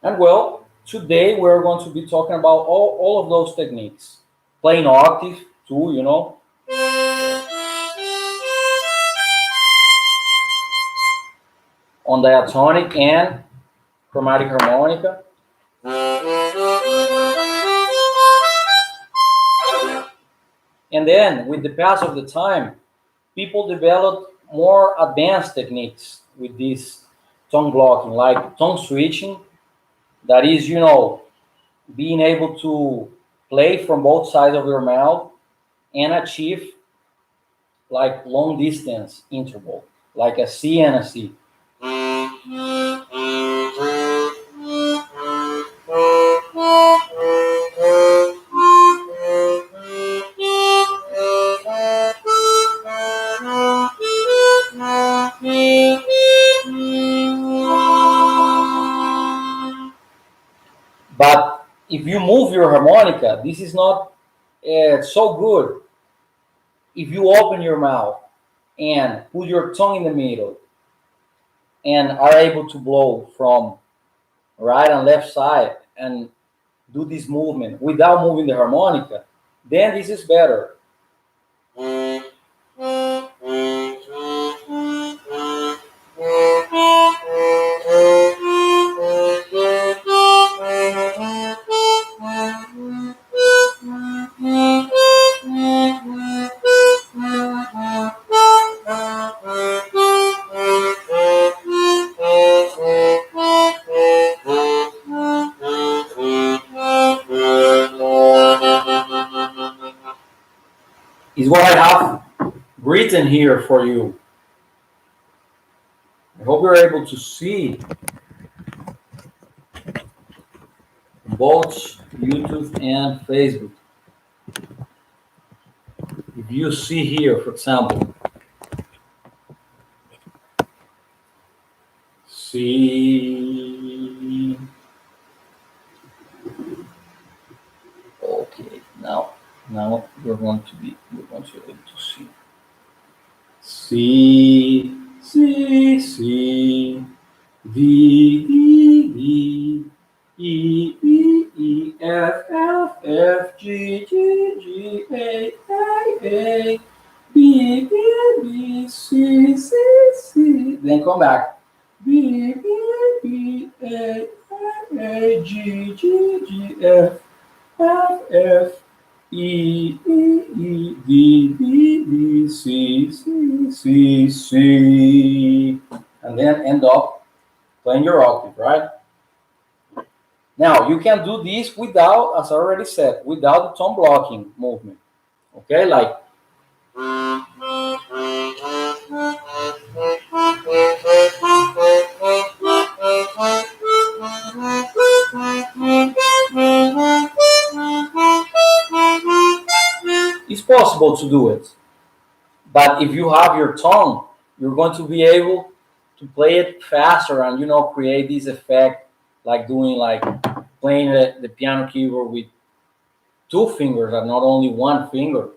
And well, today we're going to be talking about all of those techniques. Playing octave too, on diatonic and chromatic harmonica. And then with the pass of the time, people developed more advanced techniques with this tongue blocking, like tongue switching, that is, being able to play from both sides of your mouth and achieve like long distance interval, like a C and a C. But if you move your harmonica, this is not so good. If you open your mouth and put your tongue in the middle and are able to blow from right and left side and do this movement without moving the harmonica, then this is better. Is what I have written here for you. I hope you're able to see both YouTube and Facebook. If you see here, for example, C. Okay, now you're going to be able to see. C, C, C, D, D, D, E, E, E, F, F, F, G, G, G, A, A, B, B, B, C, C, C. Then come back. B, B, B, A, A, G, G, G, F, F, F, E, E, E, D, D, D, C, C, C, C. And then end up playing your octave, right? Now, you can do this without, as I already said, without the tone blocking movement. Okay, like. It's possible to do it. But if you have your tongue, you're going to be able to play it faster and create this effect like doing like playing the piano keyboard with two fingers and not only one finger.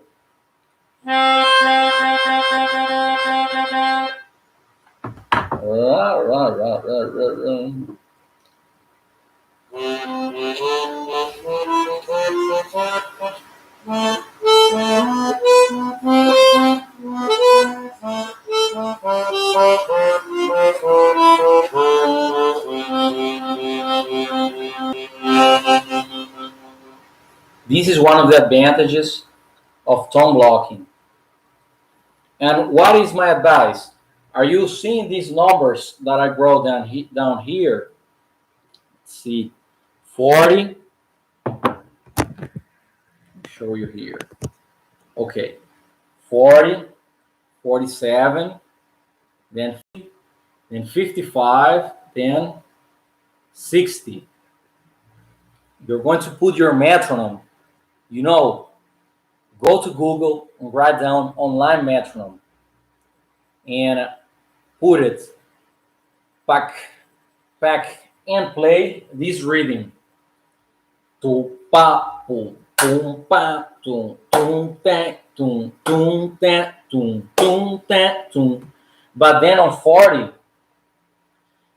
This is one of the advantages of tone blocking. And what is my advice? Are you seeing these numbers that I wrote down here? Let's see, 40. Show you here. Okay, 40, 47, then 55, then 60. You're going to put your metronome. Go to Google and write down online metronome and put it back, and play this rhythm. Tu pa pum tum pa tum tum ta tum tum ta tum tum ta tum. But then on 40,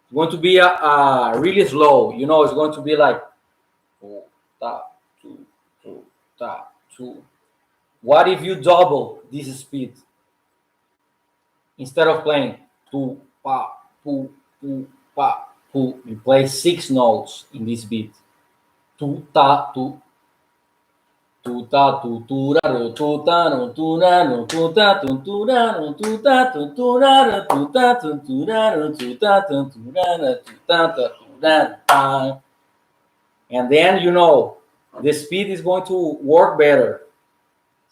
It's going to be a really slow. You know, it's going to be like two, ta, two, two, ta, two. What if you double this speed? Instead of playing two, pa, two, two, pa, two, you play 6 notes in this beat. Tu, ta, tu, tu, ta, tu, tu, ra, ru, tu, ta, ru, tu, ra, ru, tu, ta, tu, ra, ru, tu, ta, tu, ra, ru, tu, ta, tu, ra, ru, tu, ta, ra, ru, tu, ta, ra, ta. And then, you know, the speed is going to work better.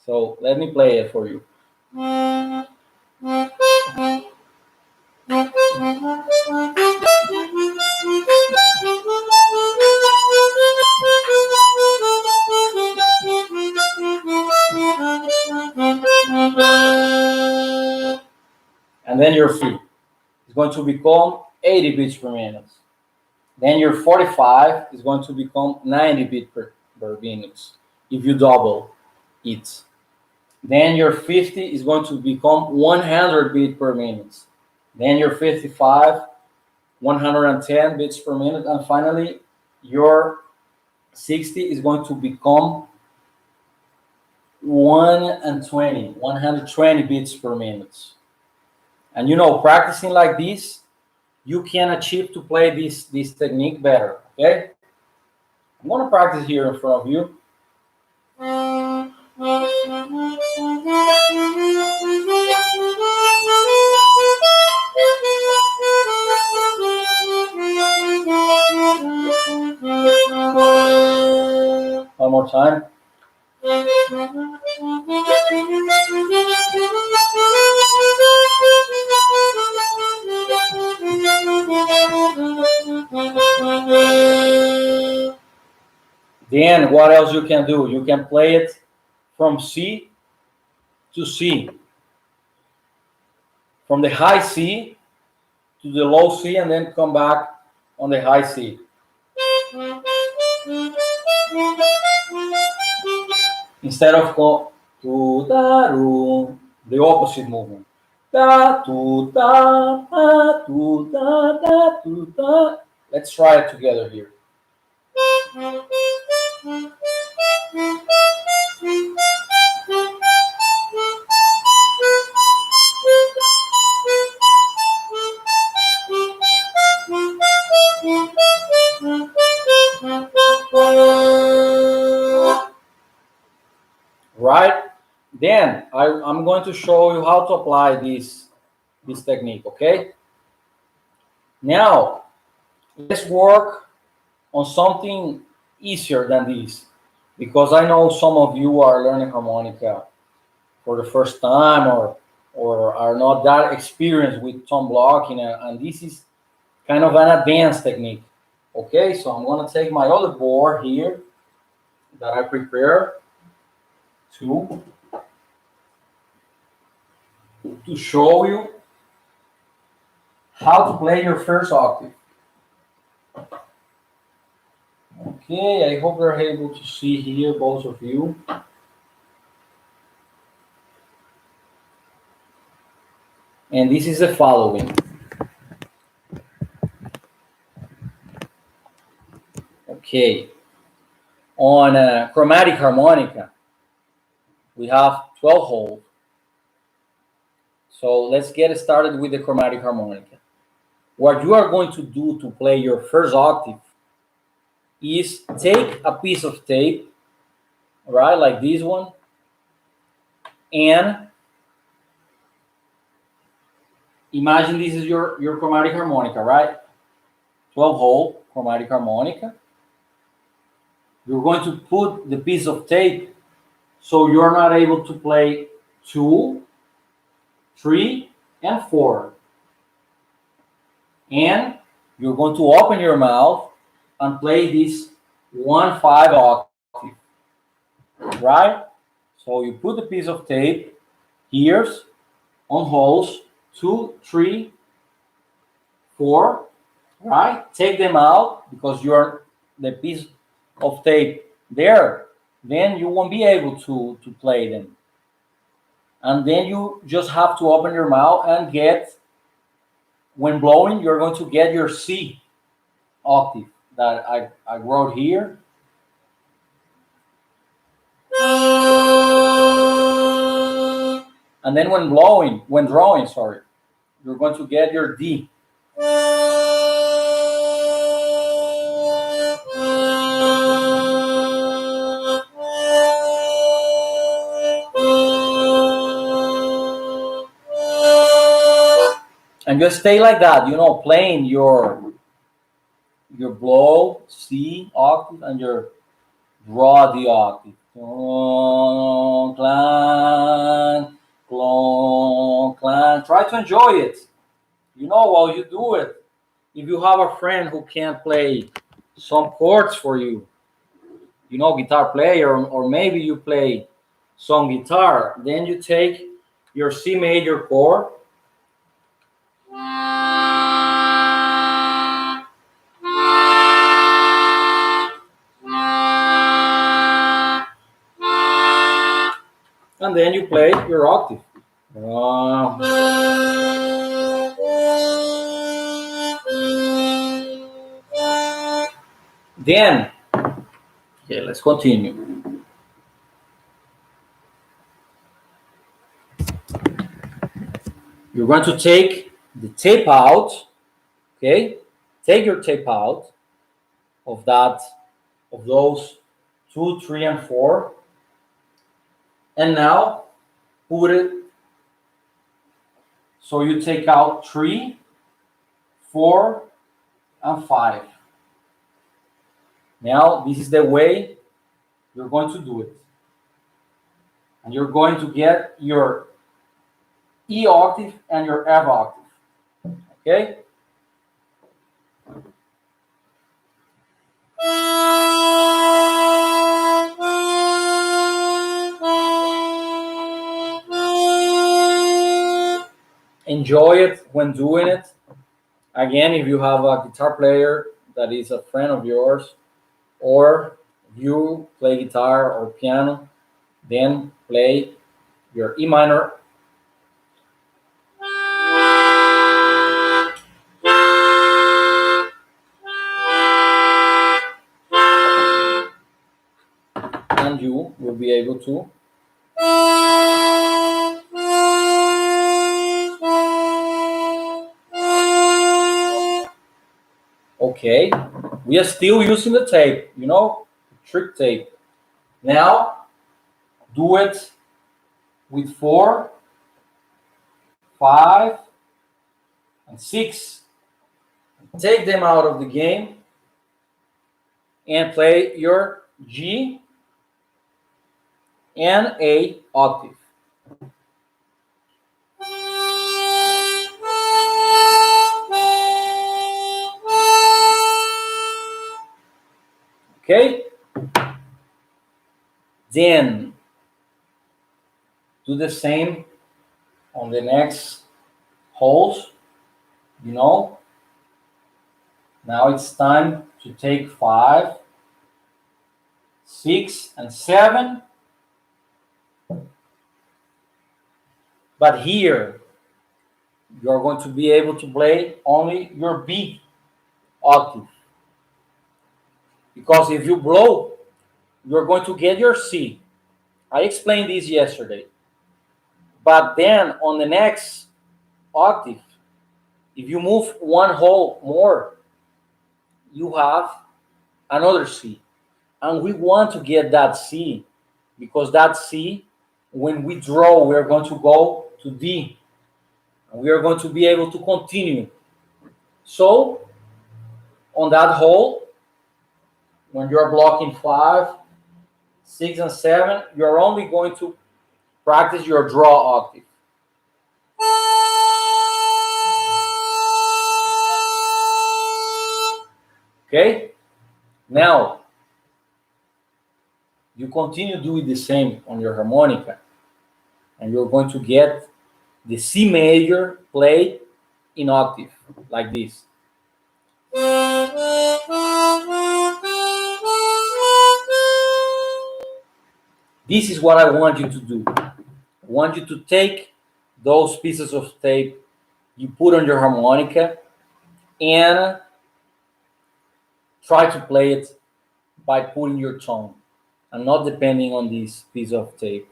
So let me play it for you. And then your free is going to become 80 beats per minute. Then your 45 is going to become 90 beats per minute if you double it. Then your 50 is going to become 100 beats per minute. Then your 55, 110 beats per minute. And finally, your 60 is going to become 120 beats per minute. And you know, practicing like this, you can achieve to play this technique better. Okay, I'm going to practice here in front of you. One more time. Then what else you can do? You can play it from C to C. From the high C to the low C, and then come back on the high C. Instead of go to da ru, the opposite movement. Da tu da da tu da da tu da. Let's try it together here. Right? Then I'm going to show you how to apply this technique, okay? Now, let's work on something easier than this, because I know some of you are learning harmonica for the first time or are not that experienced with tone blocking, and this is kind of an advanced technique. Okay, so I'm going to take my other board here that I prepared to show you how to play your first octave. Okay, I hope you're able to see here, both of you. And this is the following. Okay, on a chromatic harmonica, we have 12 holes. So let's get started with the chromatic harmonica. What you are going to do to play your first octave is take a piece of tape, right, like this one, and imagine this is your chromatic harmonica, right? 12-hole chromatic harmonica. You're going to put the piece of tape so you're not able to play 2, 3, and 4. And you're going to open your mouth and play this 1/5 octave, right? So you put the piece of tape here on holes 2, 3, 4, right? Take them out because you're the piece of tape there. Then you won't be able to play them. And then you just have to open your mouth and get when blowing, you're going to get your C octave that I wrote here. And then when drawing, sorry, you're going to get your D. And just stay like that, playing your blow C octave and your draw the octave. Clong, clang, clong, clang. Try to enjoy it. While you do it. If you have a friend who can play some chords for you, guitar player, or maybe you play some guitar, then you take your C major chord and then you play your octave. Then, okay, let's continue. You're going to take the tape out, okay? Take your tape out of those 2, 3, and 4, and now put it. So you take out 3, 4, and 5. Now this is the way you're going to do it, and you're going to get your E octave and your F octave. Okay. Enjoy it when doing it. Again, if you have a guitar player that is a friend of yours, or you play guitar or piano, then play your E minor. And you will be able to okay, we are still using the tape, trick tape. Now do it with 4, 5, and 6. Take them out of the game and play your G and A octave. Okay? Then do the same on the next holes. Now it's time to take 5, 6, and 7. But here, you're going to be able to play only your B octave. Because if you blow, you're going to get your C. I explained this yesterday. But then on the next octave, if you move one hole more, you have another C. And we want to get that C, because that C, when we draw, we're going to go to D. And we are going to be able to continue. So, on that hole, when you're blocking 5, 6, and 7, you're only going to practice your draw octave. Okay? Now, you continue doing the same on your harmonica, and you're going to get the C major played in octave, like this. This is what I want you to do. I want you to take those pieces of tape you put on your harmonica and try to play it by putting your tongue and not depending on this piece of tape.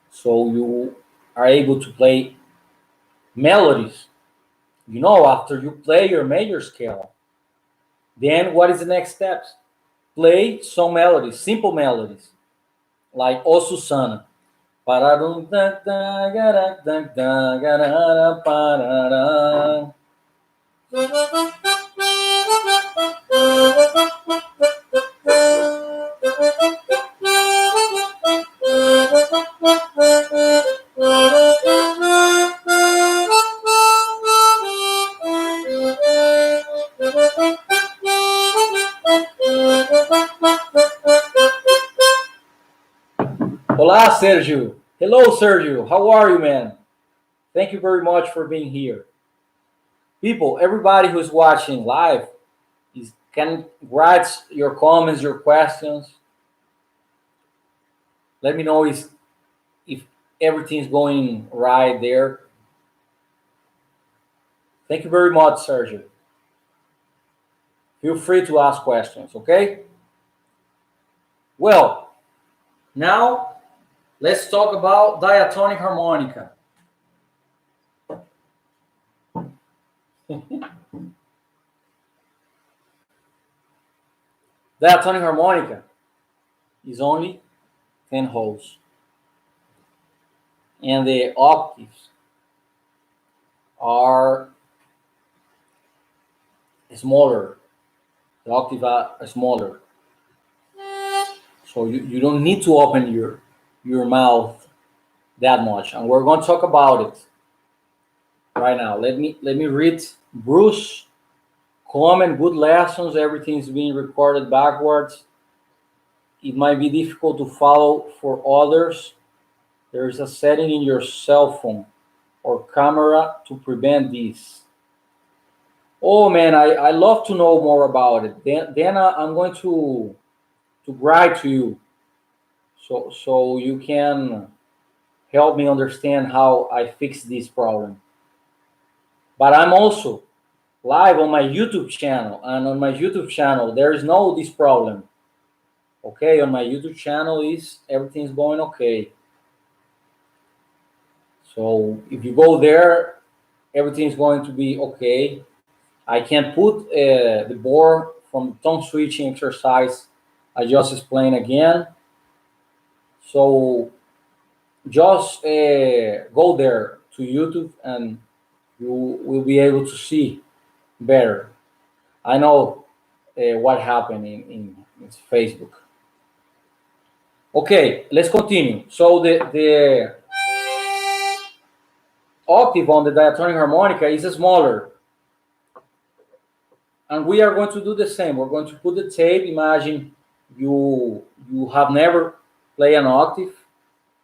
So you are able to play melodies. After you play your major scale, then what is the next steps? Play some melodies, simple melodies, like O Susana. Olá, Sergio. Hello, Sergio. How are you, man? Thank you very much for being here. People, everybody who's watching live can write your comments, your questions. Let me know if everything's going right there. Thank you very much, Sergio. Feel free to ask questions, okay? Well, now let's talk about diatonic harmonica. Diatonic harmonica is only 10 holes. And the octaves are smaller. The octaves are smaller. So you don't need to open your mouth that much. And we're going to talk about it right now. Let me read Bruce. Comment, good lessons. Everything's being recorded backwards. It might be difficult to follow for others. There is a setting in your cell phone or camera to prevent this. Oh man, I love to know more about it. Then I'm going to write to you so you can help me understand how I fix this problem. But I'm also live on my YouTube channel, and on my YouTube channel there is no this problem. Okay, on my YouTube channel everything's going okay. So if you go there, everything's going to be okay. I can put the board from tone switching exercise I just explained again. So just go there to YouTube and you will be able to see better. I know what happened in Facebook. Okay, let's continue. So the octave on the diatonic harmonica is smaller. And we are going to do the same. We're going to put the tape. Imagine you have never played an octave,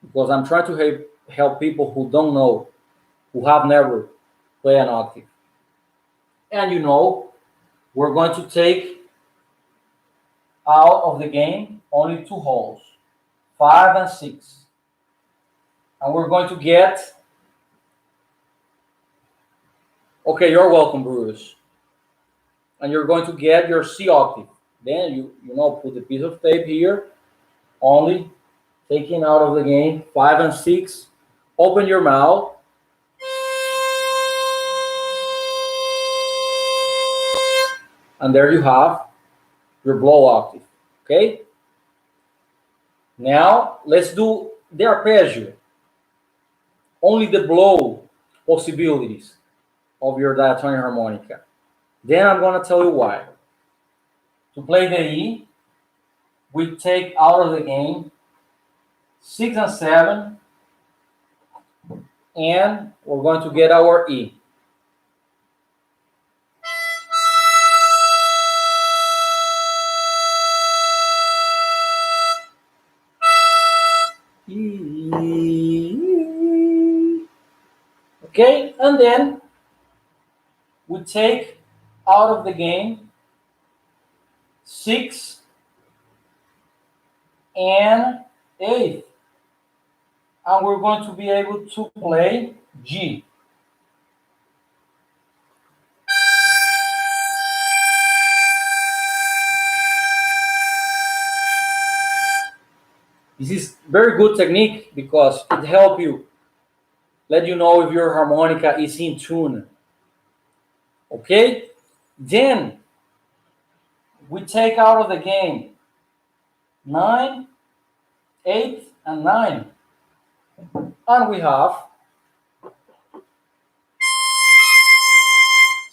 because I'm trying to help people who don't know, who have never played an octave. And we're going to take out of the game only 2 holes, 5 and 6. And we're going to get, okay, you're welcome, Bruce. And you're going to get your C octave. Then you put the piece of tape here, only taking out of the game 5 and 6. Open your mouth. And there you have your blow octave. Okay? Now let's do the arpeggio. Only the blow possibilities of your diatonic harmonica. Then I'm going to tell you why. To play the E, we take out of the game 6 and 7, and we're going to get our E. Okay, and then we take out of the game 6 and 8, and we're going to be able to play G. This is very good technique because it helps you let you know if your harmonica is in tune. Okay? Then we take out of the game 9, 8, and 9. And we have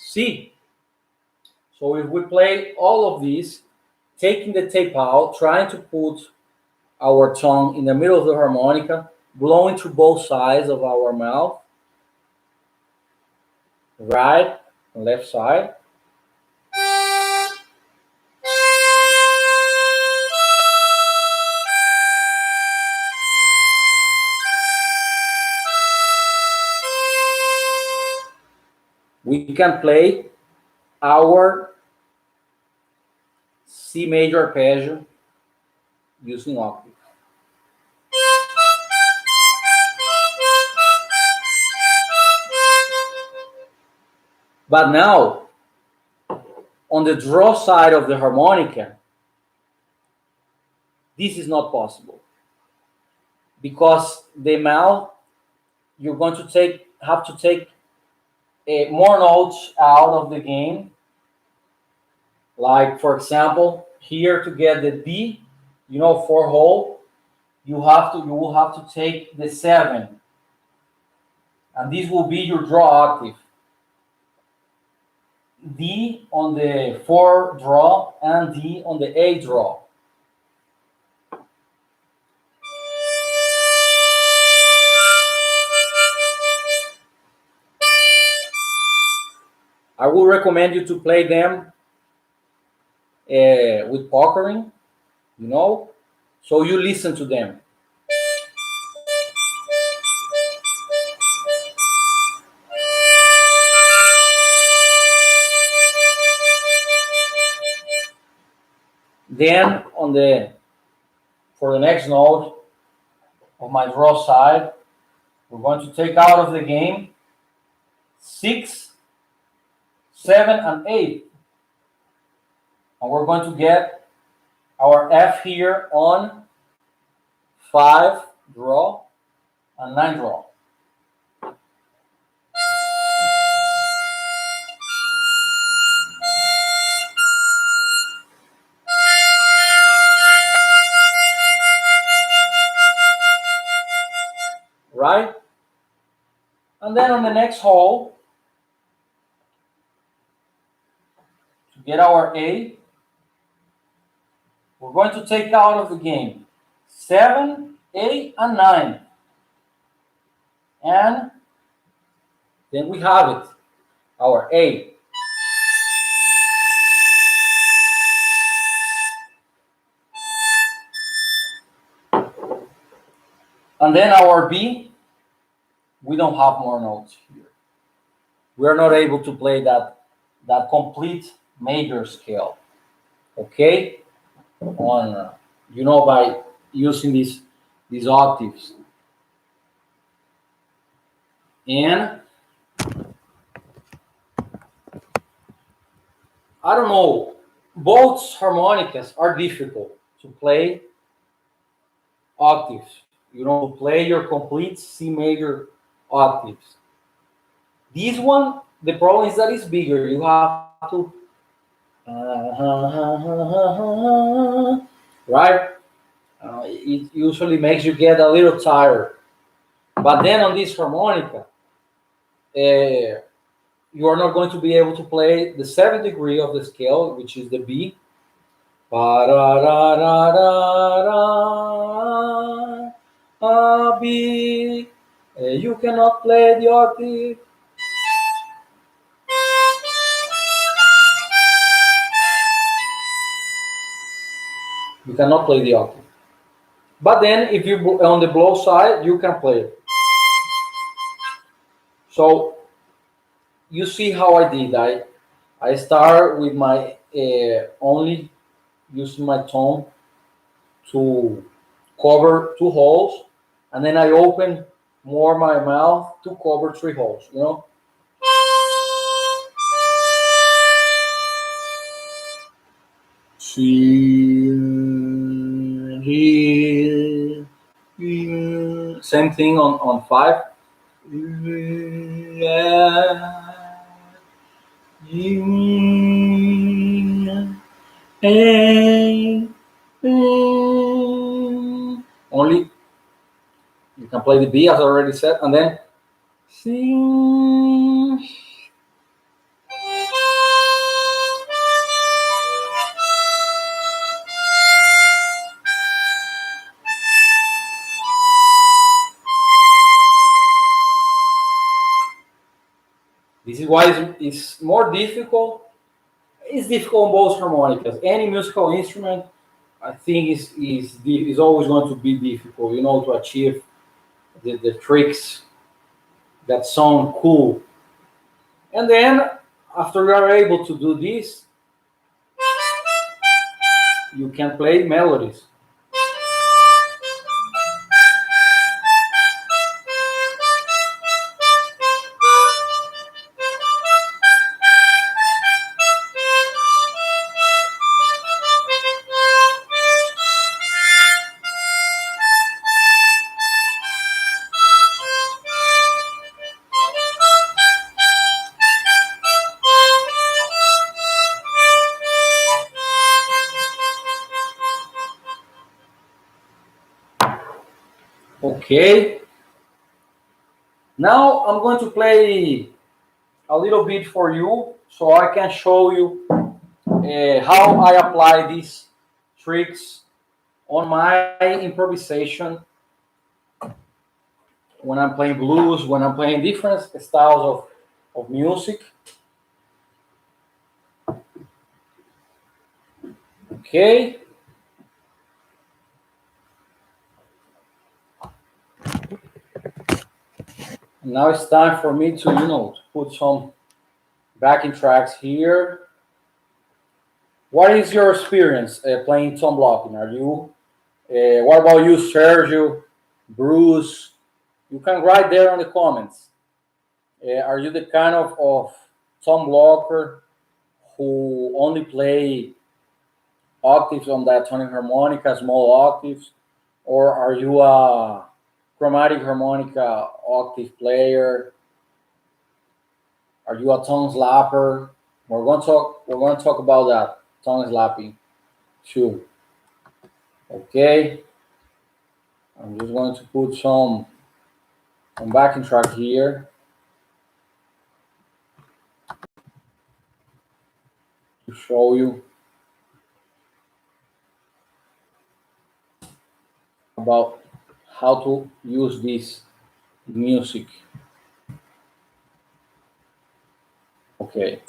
C. So if we play all of these, taking the tape out, trying to put our tongue in the middle of the harmonica, blowing through both sides of our mouth, right and left side. We can play our C major arpeggio using octave. But now, on the draw side of the harmonica, this is not possible because the mouth, you're going to have to take more notes out of the game. Like for example, here to get the D, 4 hole, you will have to take the 7, and this will be your draw octave. D on the 4 draw and D on the A draw. I will recommend you to play them with puckering, so you listen to them. Then for the next note of my draw side, we're going to take out of the game 6, 7, and 8. And we're going to get our F here on 5 draw and 9 draw. Right? And then on the next hole, to get our A, we're going to take out of the game 7, 8, and 9. And then we have it, our A. And then our B, we don't have more notes here. We're not able to play that complete major scale. Okay? On by using these octaves. And I don't know, both harmonicas are difficult to play octaves. To play your complete C major octaves. This one, the problem is that it's bigger. You have to right? It usually makes you get a little tired. But then on this harmonica, you are not going to be able to play the 7th degree of the scale, which is the B. B. You cannot play the octave. You cannot play the octave. But then, if you on the blow side, you can play it. So you see how I did. I start with my only using my tongue to cover 2 holes, and then I open more my mouth to cover 3 holes. See. Same thing on 5. Only you can play the B as I already said, and then sing. This is why it's more difficult. It's difficult on both harmonicas. Any musical instrument, I think, is always going to be difficult. To achieve the tricks that sound cool. And then after you are able to do this, you can play melodies. Okay. Now I'm going to play a little bit for you so I can show you how I apply these tricks on my improvisation when I'm playing blues, when I'm playing different styles of music. Okay. Now it's time for me to put some backing tracks here. What is your experience playing tom blocking? Are you? What about you, Sergio, Bruce? You can write there in the comments. Are you the kind of tom blocker who only play octaves on that tonic harmonica, small octaves, or are you a chromatic harmonica octave player? Are you a tongue slapper? We're going to talk about that tongue slapping too. Okay. I'm just going to put some backing track here to show you about how to use this music. Okay.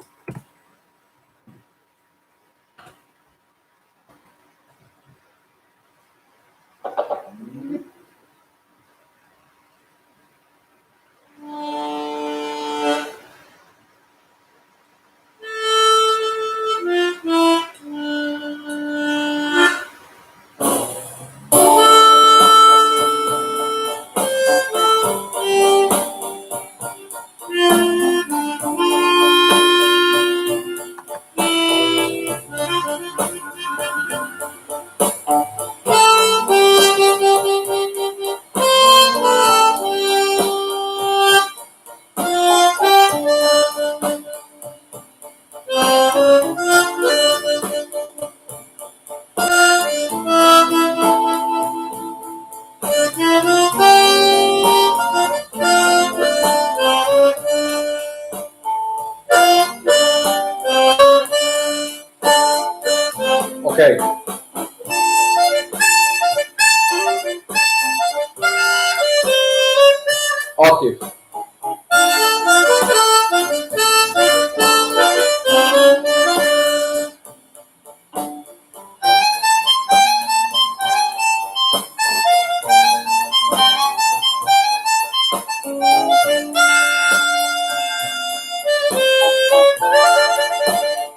Okay. Octave.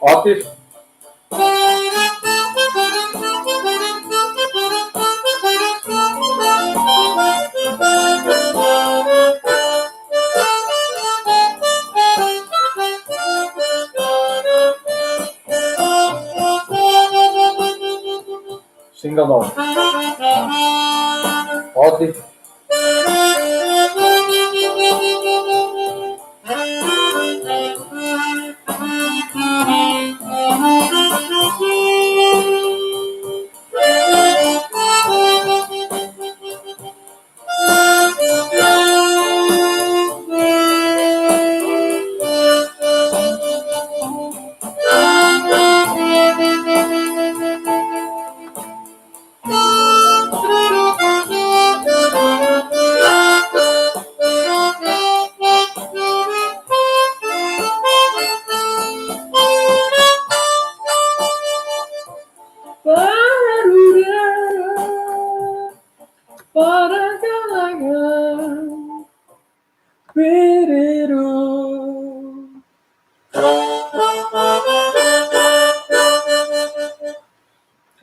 Octave. Single note. Octave.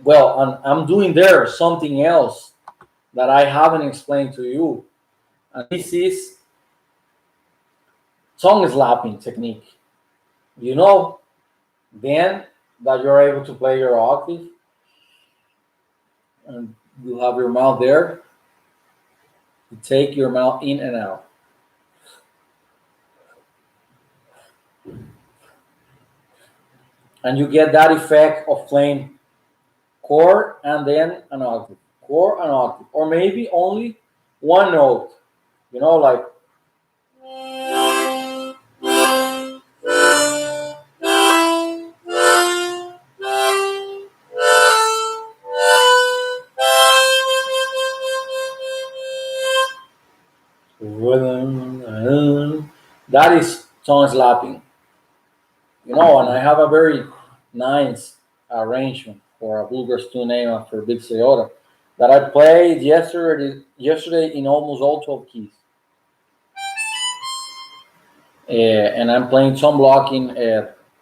Well, I'm doing there something else that I haven't explained to you. And this is tongue slapping technique. You know, then that you're able to play your octave and you have your mouth there, you take your mouth in and out. And you get that effect of playing chord and then an octave, chord and octave, or maybe only one note, you know, like that is tongue slapping, you know. And I have a very nice arrangement for a bluegrass tune name after Big Toyota that I played yesterday in almost all 12 keys. And I'm playing tongue blocking,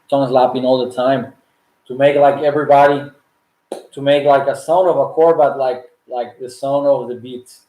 tongue slapping all the time to make like everybody to make like a sound of a chord, but like the sound of the beats.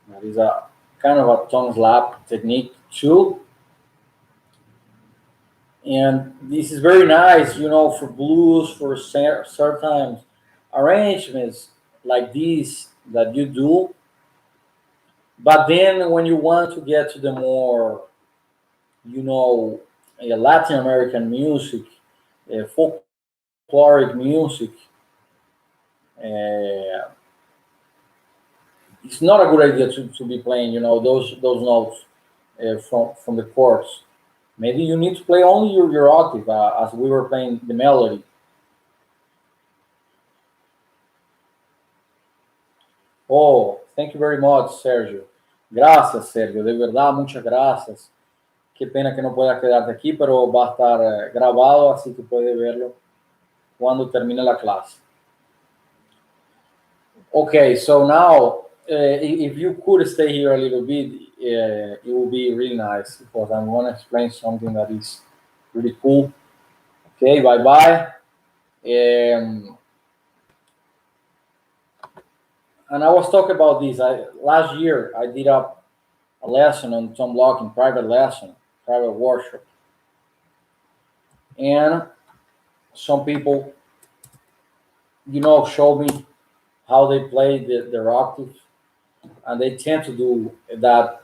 That is a kind of a tongue slap technique too. And this is very nice, you know, for blues, for certain arrangements like these that you do. But then when you want to get to the more, you know, Latin American music, folkloric music, uh, it's not a good idea to be playing, you know, those notes from the chords. Maybe you need to play only your octave, as we were playing the melody. Oh, thank you very much, Sergio. Gracias, Sergio. De verdad, muchas gracias. Qué pena que no puedas quedarte aquí, pero va a estar grabado, así que puedes verlo cuando termine la clase. Okay, so now, if you could stay here a little bit, it would be really nice because I'm going to explain something that is really cool. Okay, bye bye. And I was talking about this. Last year I did a lesson on some blocking, private lesson, private workshop, and some people, you know, showed me how they play their octave, and they tend to do that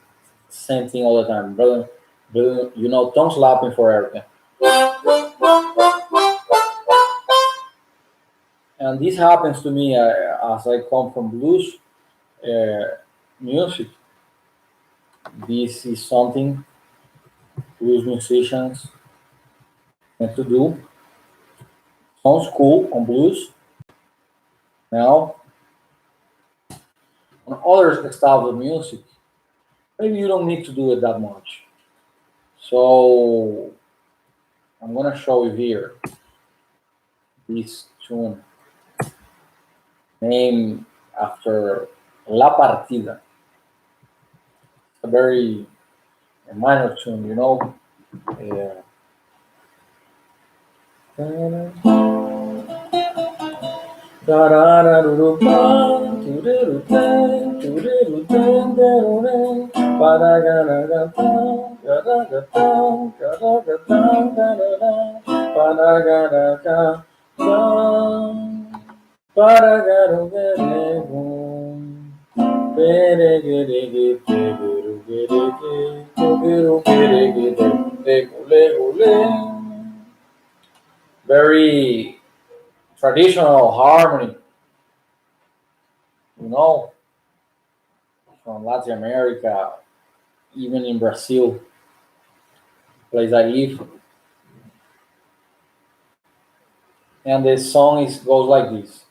same thing all the time, brother. You know, tongue slapping for everything. And this happens to me as I come from blues music. This is something blues musicians tend to do. Sounds cool on blues. Now, on other styles of music, maybe you don't need to do it that much. So I'm gonna show you here this tune named after La Partida. A very a minor tune, you know. Yeah. Very traditional harmony, you know, from Latin America, even in Brazil, place I live. And the song goes like this.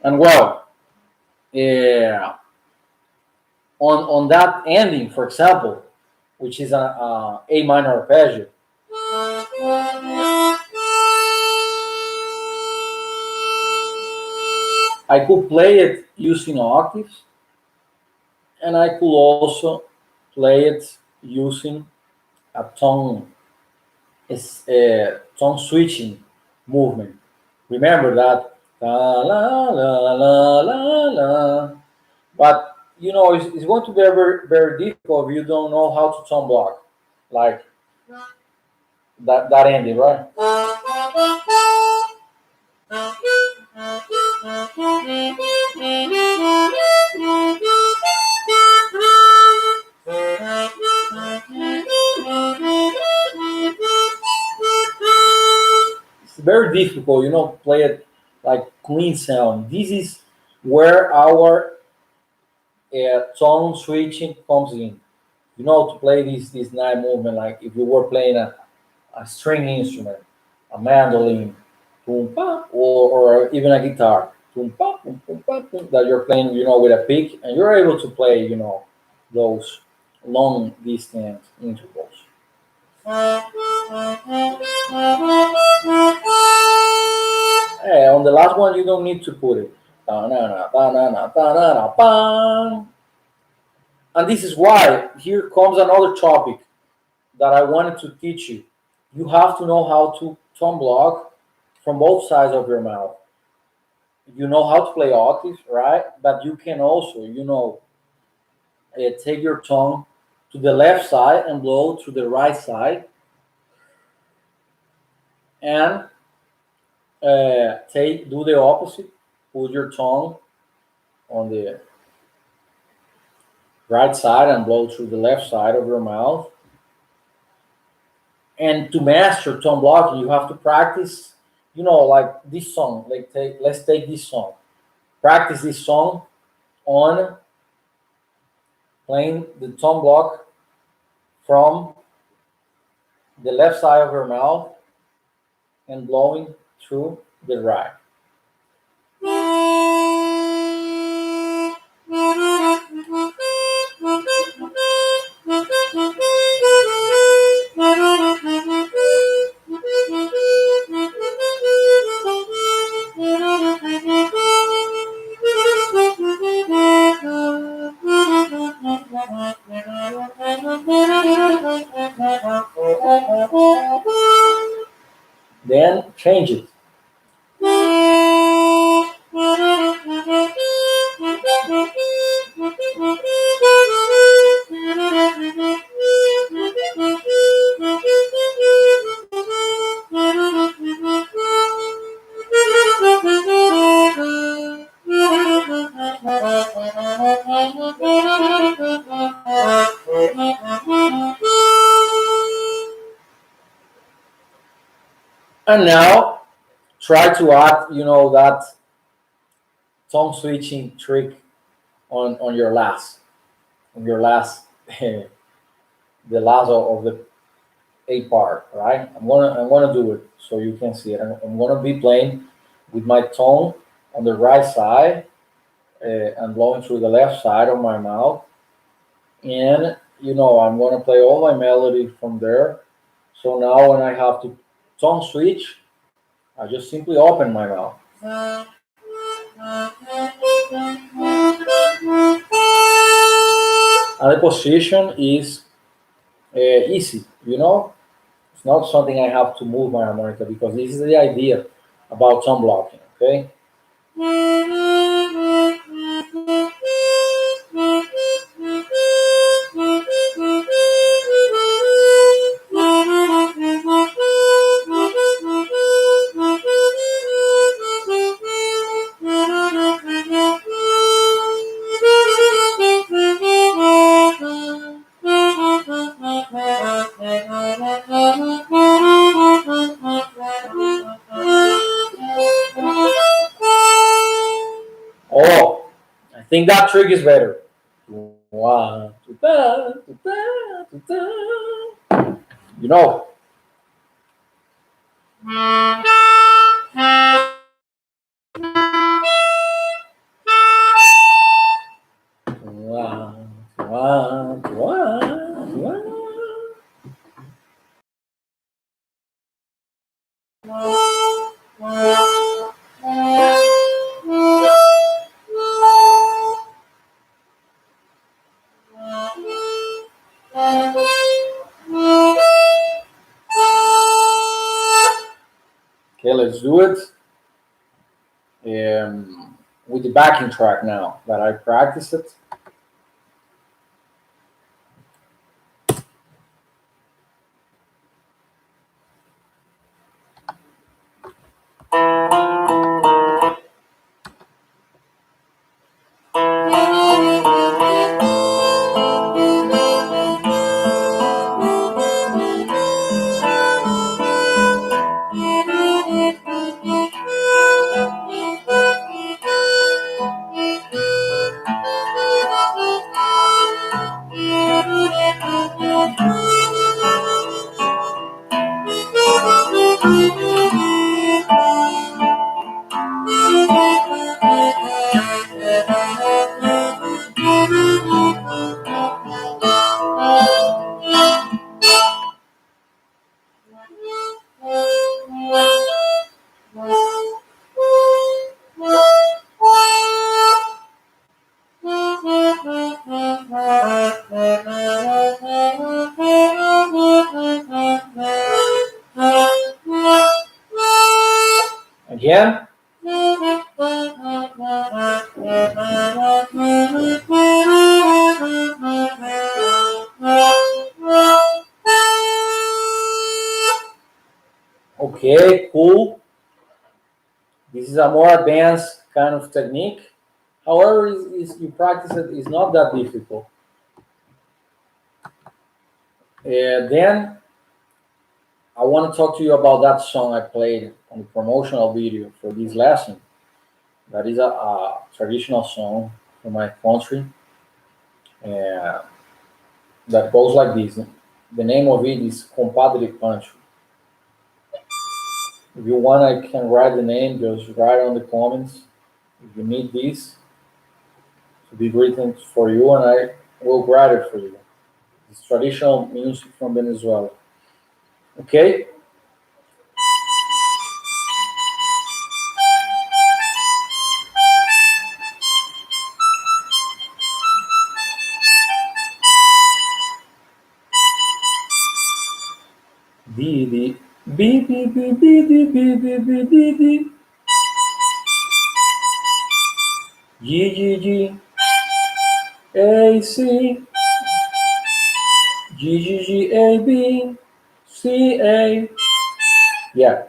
And well, yeah, on that ending, for example, which is A minor arpeggio, I could play it using octaves, and I could also play it using a tone switching movement. Remember that la la la la la la. But you know, it's going to be very difficult if you don't know how to tone block, like that ending, right? It's very difficult, you know, play it like clean sound. This is where our tone switching comes in. You know, to play this night movement, like if you were playing a string instrument, a mandolin, boom, pa, or even a guitar, boom, pa, boom, boom, pa, boom, that you're playing, you know, with a pick, and you're able to play, you know, those long distance intervals. Hey, on the last one, you don't need to put it. Ta-na-na, ta-na-na, ta-na-na, bang. And this is why here comes another topic that I wanted to teach you. You have to know how to tone block from both sides of your mouth. You know how to play octaves, right? But you can also, you know, take your tongue to the left side and blow to the right side, and do the opposite. Put your tongue on the right side and blow through the left side of your mouth. And to master tone blocking, you have to practice. You know, like this song. Let's take this song. Practice this song on playing the tone block from the left side of your mouth and blowing through the right. Then change it. And now try to add, that tone switching trick on your last, the last of the A part, right? I'm gonna do it so you can see it. I'm gonna be playing with my tongue on the right side and blowing through the left side of my mouth, and I'm gonna play all my melody from there. So now when I have to tongue switch, I just simply open my mouth. And the position is easy, It's not something I have to move my harmonica because this is the idea about tone blocking, okay? Oh, I think that trick is better. One, two, ta, two, ta, two, ta. You know. One, one, one, one. Okay, let's do it with the backing track now that I practiced it. Again. Okay, cool. This is a more advanced kind of technique. However, you practice it is not that difficult. Then I want to talk to you about that song I played on the promotional video for this lesson. That is a traditional song from my country uh, that goes like this. The name of it is Compadre Pancho. If you want, I can write the name. Just write on the comments if you need this to be written for you, and I will write it for you. It's traditional music from Venezuela. Okay? D D B B B B B B B B D D G G G A C G G G A B C A. Yeah.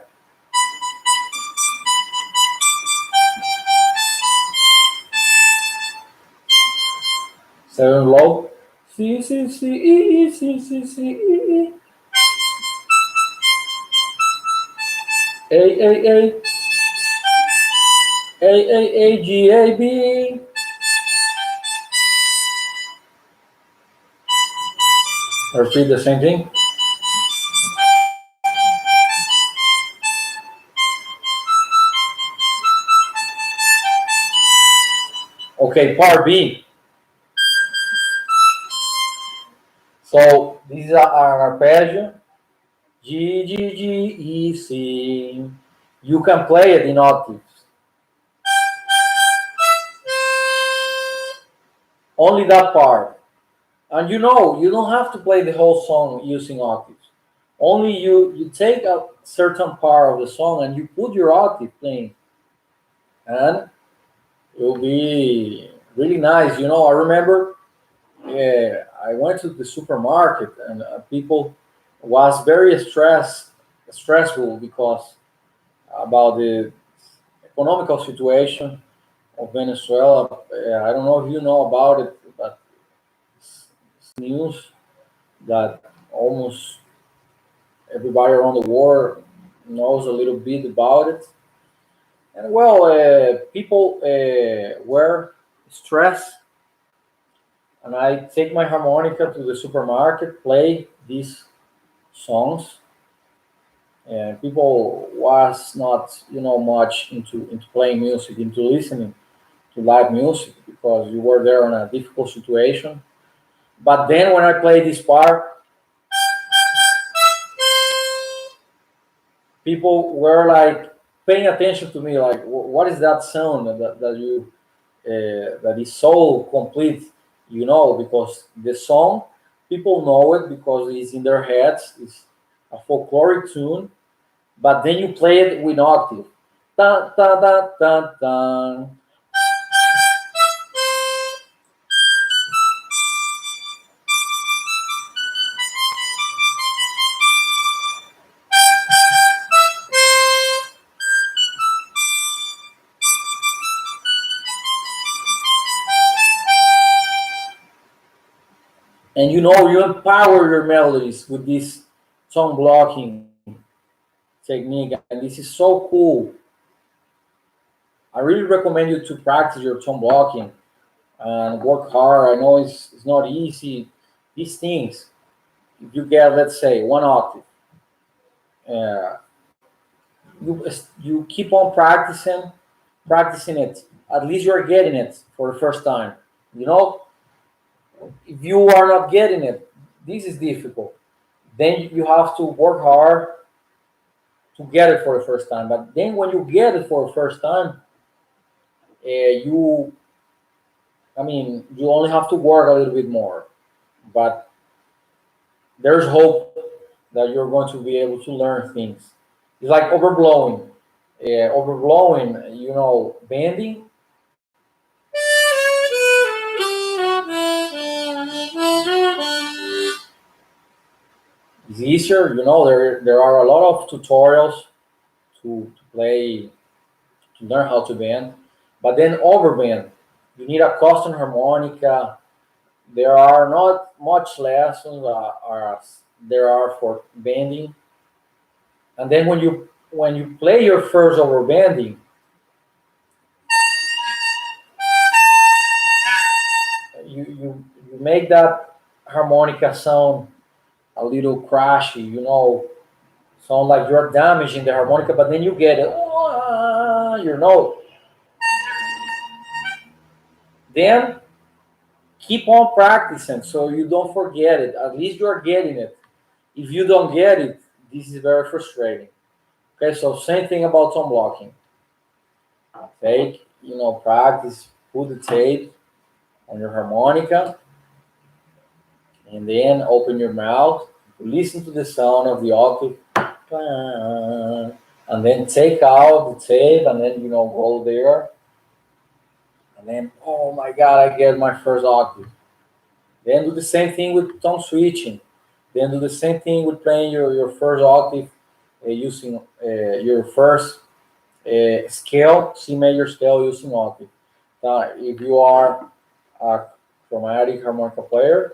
Seven low. C C C E E C C C E E. A A A A A A G A B. Repeat the same thing. Okay, part B. So this is an arpeggio. G G G E C. You can play it in octaves. Only that part. And you know, you don't have to play the whole song using octaves. Only you take a certain part of the song and you put your octave playing, and it will be really nice. You know, I remember I went to the supermarket and people was very stressful because about the economical situation of Venezuela. I don't know if you know about it, but it's news that almost everybody around the world knows a little bit about it. And well, people were stressed, and I take my harmonica to the supermarket, play these songs, and people was not, much into playing music, into listening to live music because you were there in a difficult situation. But then when I play this part, people were like paying attention to me, like, what is that sound that you that is so complete, because the song, people know it because it's in their heads, it's a folkloric tune, but then you play it with octave. Dun, dun, dun, dun, dun. And you empower your melodies with this tone blocking technique, and this is so cool. I really recommend you to practice your tone blocking and work hard. I know it's not easy. These things, if you get, let's say, one octave, uh, you keep on practicing it. At least you're getting it for the first time. You know, if you are not getting it, this is difficult. Then you have to work hard to get it for the first time. But then when you get it for the first time, you, I mean, you only have to work a little bit more. But there's hope that you're going to be able to learn things. It's like overblowing. Overblowing, bending. It's easier. There are a lot of tutorials to play, to learn how to bend. But then overbend, you need a custom harmonica. There are not much lessons as there are for bending. And then when you play your first overbending, you make that harmonica sound a little crashy, sound like you're damaging the harmonica, but then you get it, your note. Then keep on practicing so you don't forget it. At least you're getting it. If you don't get it, this is very frustrating. Okay, so same thing about tone blocking. Take, practice, put the tape on your harmonica, and then open your mouth, listen to the sound of the octave, and then take out the tape, and then go there, and then, oh my god, I get my first octave. Then do the same thing with tone switching. Then do the same thing with playing your first octave, using your first scale, C major scale, using octave. If you are a chromatic harmonica player,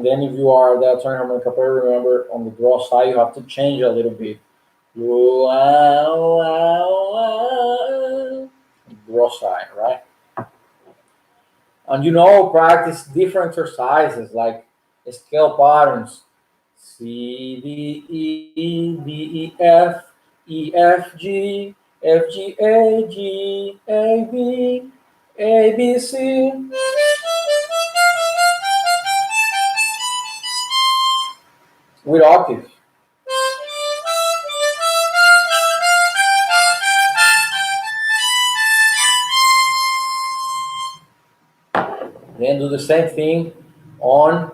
then if you are the turn harmonica player, remember on the draw side you have to change a little bit. Draw side, right? And practice different exercises like scale patterns. C D E D E F G F G A G A B A B C with octaves. Then do the same thing on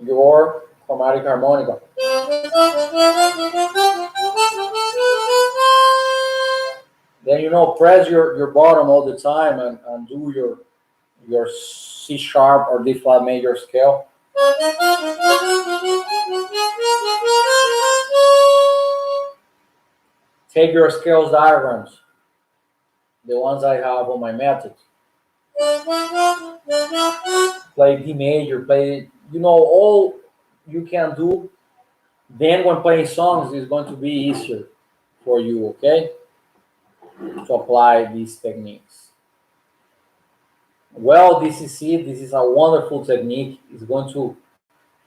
your chromatic harmonica. Then press your bottom all the time and do your C sharp or D flat major scale. Take your scales diagrams, the ones I have on my method. Play D major, play, all you can do. Then when playing songs, it's going to be easier for you, okay? To apply these techniques. Well, this is it. This is a wonderful technique. It's going to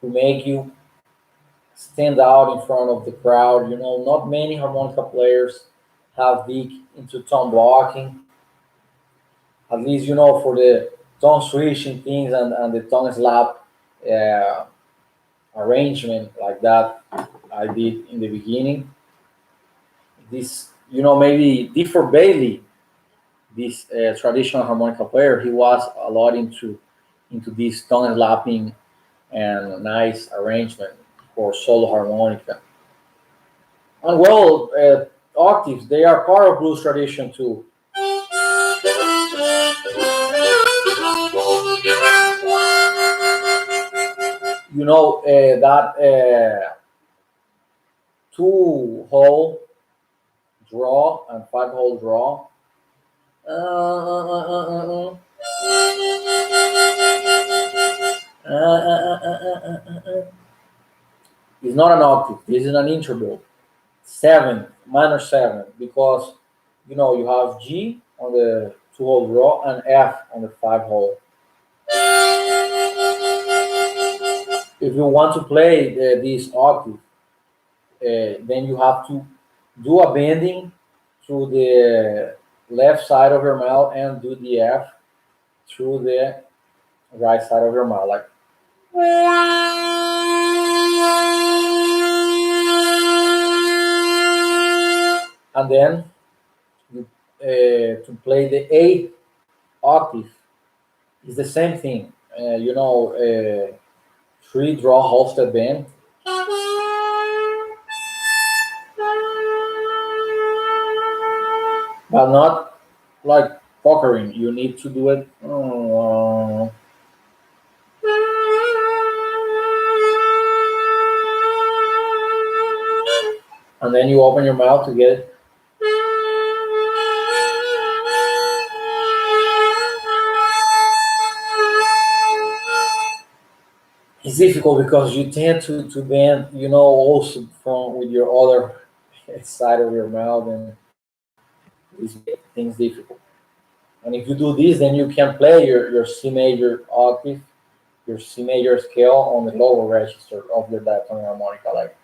make you stand out in front of the crowd. Not many harmonica players have deep into tone blocking. At least, for the tone switching things and the tone slap uh, arrangement like that I did in the beginning. This, maybe Difford Bailey, this traditional harmonica player, he was a lot into this tone slapping and nice arrangement for solo harmonica. And well, octaves, they are part of blues tradition too. That 2-hole draw and 5-hole draw. It's not an octave. This is an interval. 7, minor 7, because you have G on the 2-hole draw and F on the 5-hole. If you want to play this octave, then you have to do a bending through the left side of your mouth and do the F through the right side of your mouth, like. And then to play the 8th octave is the same thing. 3 draw half-step bend. But not like puckering. You need to do it. And then you open your mouth to get it. It's difficult because you tend to bend, also from with your other side of your mouth, and it makes things difficult. And if you do this, then you can play your C major octave, your C major scale on the lower register of your diatonic harmonica, like.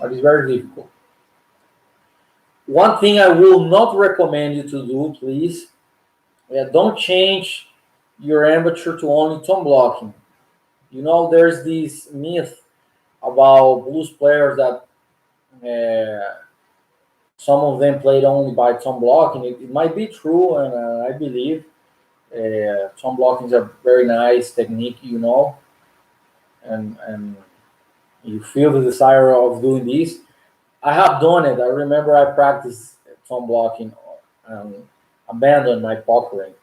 But it's very difficult. One thing I will not recommend you to do, please, don't change your embouchure to only tone blocking. There's this myth about blues players that some of them played only by tone blocking. It might be true, and I believe tone blocking is a very nice technique, and you feel the desire of doing this. I have done it. I remember I practiced tone blocking and abandoned my puckering,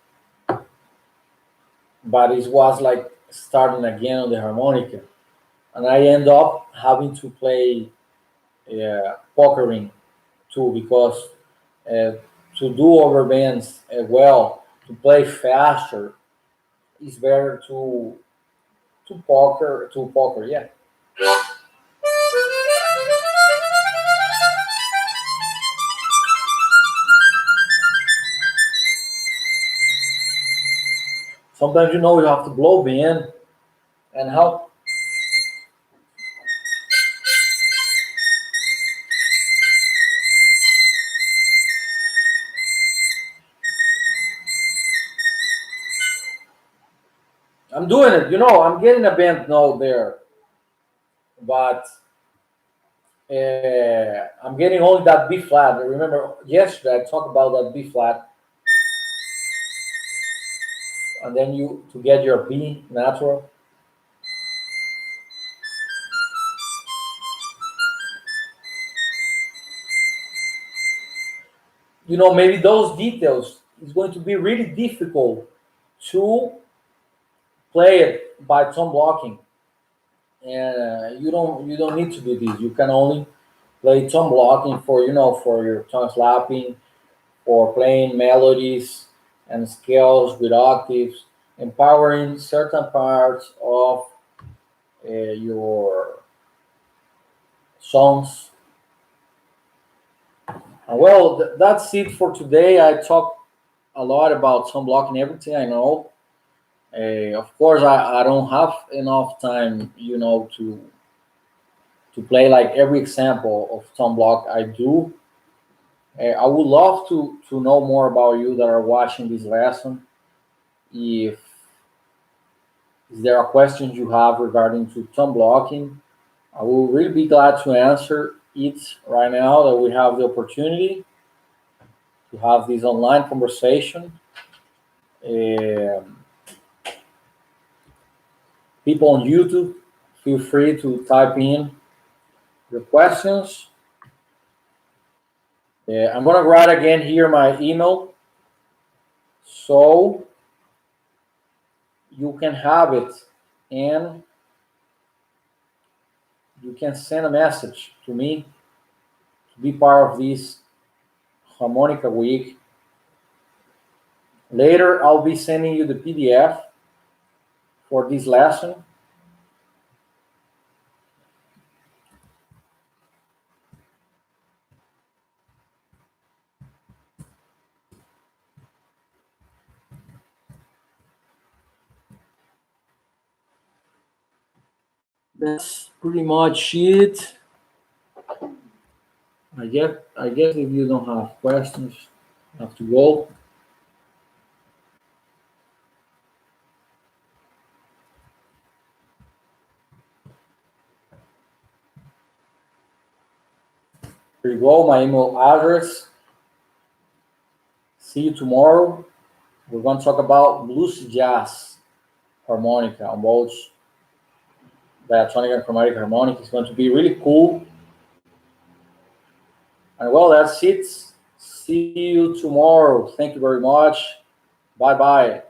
but it was like starting again on the harmonica. and I end up having to play pokering too, because uh, to do over bands well, to play faster, it's better to poker. Yeah. Sometimes you have to blow band and how. I'm doing it. I'm getting a band note there, but I'm getting only that B flat. Remember yesterday I talked about that B flat, and then you to get your B natural. Maybe those details is going to be really difficult to play it by tone blocking, and you don't need to do this. You can only play tone blocking for your tongue slapping, for playing melodies and scales with octaves, empowering certain parts of your songs. Well, that's it for today. I talked a lot about tone blocking, everything I know. Of course, I don't have enough time, to play like every example of tone block I do. I would love to know more about you that are watching this lesson. If there are questions you have regarding to tone blocking, I will really be glad to answer it right now that we have the opportunity to have this online conversation. Um, People on YouTube, feel free to type in your questions. I'm gonna write again here my email so you can have it, and you can send a message to me to be part of this harmonica week. Later, I'll be sending you the PDF for this lesson. That's pretty much it. I guess if you don't have questions, you have to go. Here you go, my email address. See you tomorrow. We're going to talk about blues jazz harmonica on both diatonic and chromatic harmonic. It's going to be really cool. And well, that's it. See you tomorrow. Thank you very much. Bye bye.